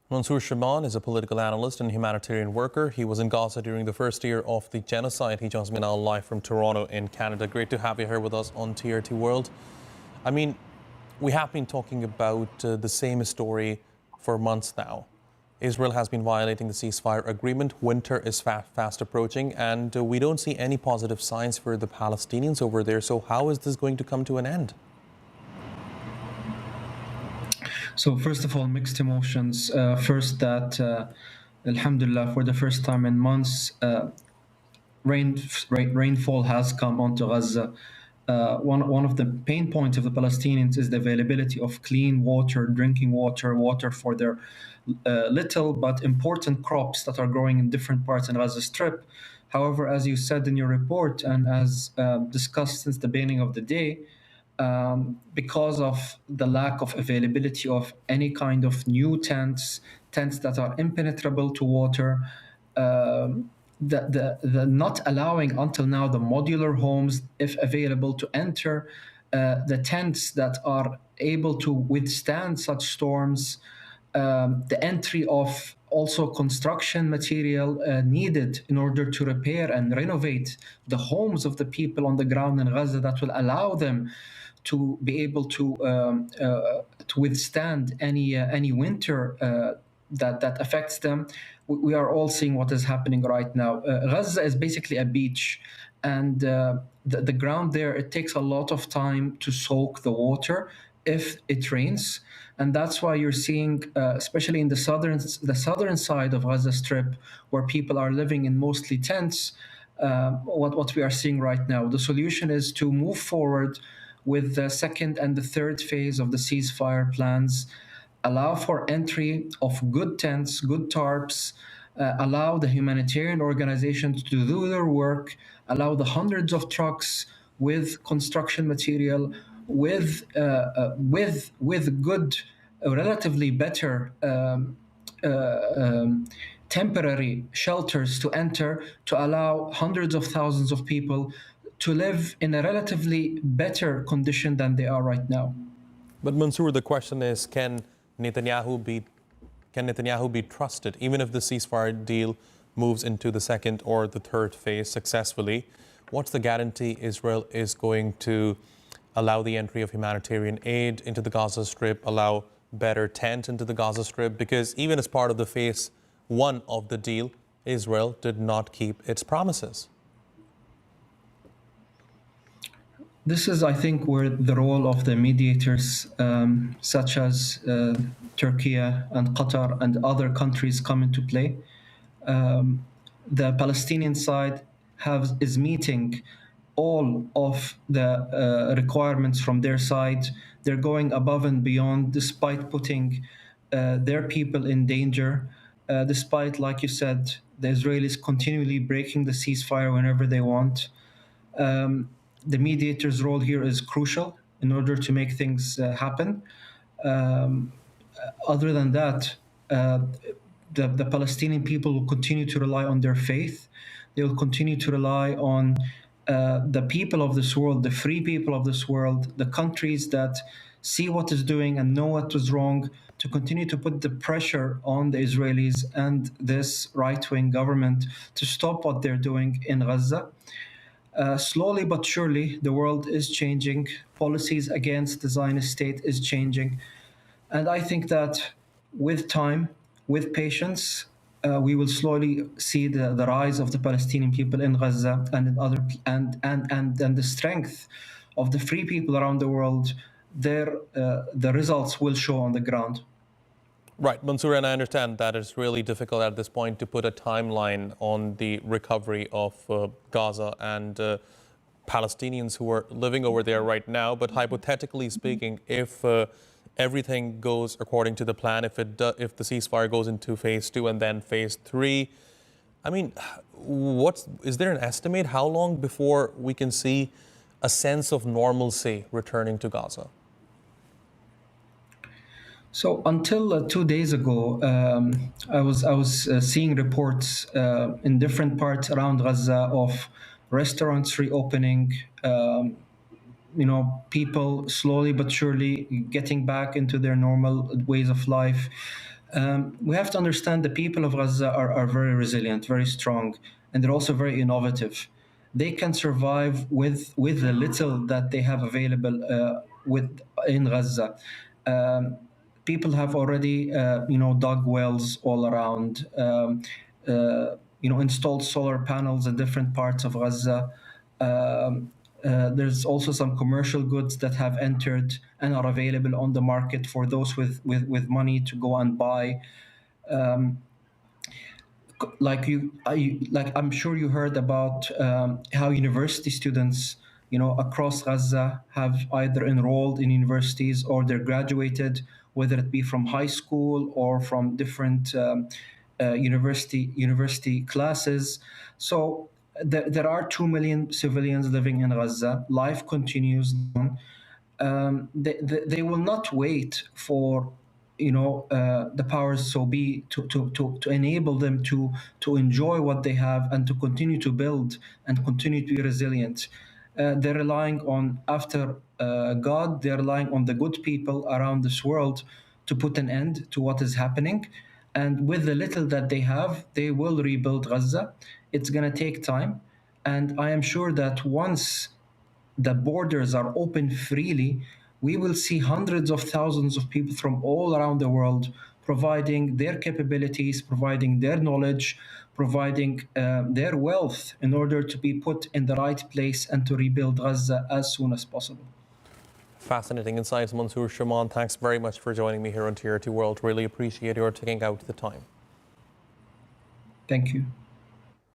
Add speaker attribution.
Speaker 1: Mansour Shouman is a political analyst and humanitarian worker. He was in Gaza during the first year of the genocide. He joins me now live from Toronto in Canada. Great to have you here with us on TRT World. I mean, we have been talking about the same story for months now. Israel has been violating the ceasefire agreement. Winter is fast approaching, and we don't see any positive signs for the Palestinians over there. So how is this going to come to an end?
Speaker 2: So first of all, mixed emotions. First, that Alhamdulillah, for the first time in months, rainfall has come onto Gaza. One of the pain points of the Palestinians is the availability of clean water, drinking water, water for their little but important crops that are growing in different parts in Gaza Strip. However, as you said in your report and as discussed since the beginning of the day, because of the lack of availability of any kind of new tents that are impenetrable to water, the not allowing until now the modular homes, if available, to enter, the tents that are able to withstand such storms, the entry of also construction material needed in order to repair and renovate the homes of the people on the ground in Gaza that will allow them to be able to withstand any winter that affects them. We are all seeing what is happening right now. Gaza is basically a beach, and the ground there, it takes a lot of time to soak the water if it rains, and that's why you're seeing, especially in the southern side of Gaza Strip, where people are living in mostly tents. What we are seeing right now, the solution is to move forward with the second and the third phase of the ceasefire plans, allow for entry of good tents, good tarps, allow the humanitarian organizations to do their work, allow the hundreds of trucks with construction material, with good, relatively better temporary shelters to enter, to allow hundreds of thousands of people to live in a relatively better condition than they are right now.
Speaker 1: But Mansour, the question is, can Netanyahu be trusted, even if the ceasefire deal moves into the second or the third phase successfully? What's the guarantee Israel is going to allow the entry of humanitarian aid into the Gaza Strip, allow better tent into the Gaza Strip? Because even as part of the phase one of the deal, Israel did not keep its promises.
Speaker 2: This is, I think, where the role of the mediators, such as Turkey and Qatar and other countries, come into play. The Palestinian side is meeting all of the requirements from their side. They're going above and beyond, despite putting their people in danger, despite, like you said, the Israelis continually breaking the ceasefire whenever they want. The mediator's role here is crucial in order to make things happen. Other than that, the Palestinian people will continue to rely on their faith. They will continue to rely on the people of this world, the free people of this world, the countries that see what is doing and know what is wrong, to continue to put the pressure on the Israelis and this right-wing government to stop what they're doing in Gaza. Slowly but surely, the world is changing. Policies against the Zionist state is changing. And I think that with time, with patience, we will slowly see the rise of the Palestinian people in Gaza and in other and the strength of the free people around the world. The results will show on the ground.
Speaker 1: Right, Mansour, and I understand that it's really difficult at this point to put a timeline on the recovery of Gaza and Palestinians who are living over there right now. But hypothetically speaking, if everything goes according to the plan, if the ceasefire goes into phase two and then phase three, I mean, is there an estimate how long before we can see a sense of normalcy returning to Gaza?
Speaker 2: So until 2 days ago, I was seeing reports in different parts around Gaza of restaurants reopening, people slowly but surely getting back into their normal ways of life. We have to understand the people of Gaza are very resilient, very strong, and they're also very innovative. They can survive with the little that they have available with in Gaza. Um, People have already, dug wells all around. Installed solar panels in different parts of Gaza. There's also some commercial goods that have entered and are available on the market for those with money to go and buy. I'm sure you heard about how university students, across Gaza have either enrolled in universities or they're graduated, whether it be from high school or from different university classes. So there are 2 million civilians living in Gaza. Life continues on. They will not wait for the powers so be to enable them to enjoy what they have and to continue to build and continue to be resilient. They're relying on, after God, they're relying on the good people around this world to put an end to what is happening. And with the little that they have, they will rebuild Gaza. It's going to take time. And I am sure that once the borders are open freely, we will see hundreds of thousands of people from all around the world providing their capabilities, providing their knowledge, providing their wealth in order to be put in the right place and to rebuild Gaza as soon as possible.
Speaker 1: Fascinating insights, Mansour Shouman. Thanks very much for joining me here on Tier 2 World. Really appreciate your taking out the time.
Speaker 2: Thank you.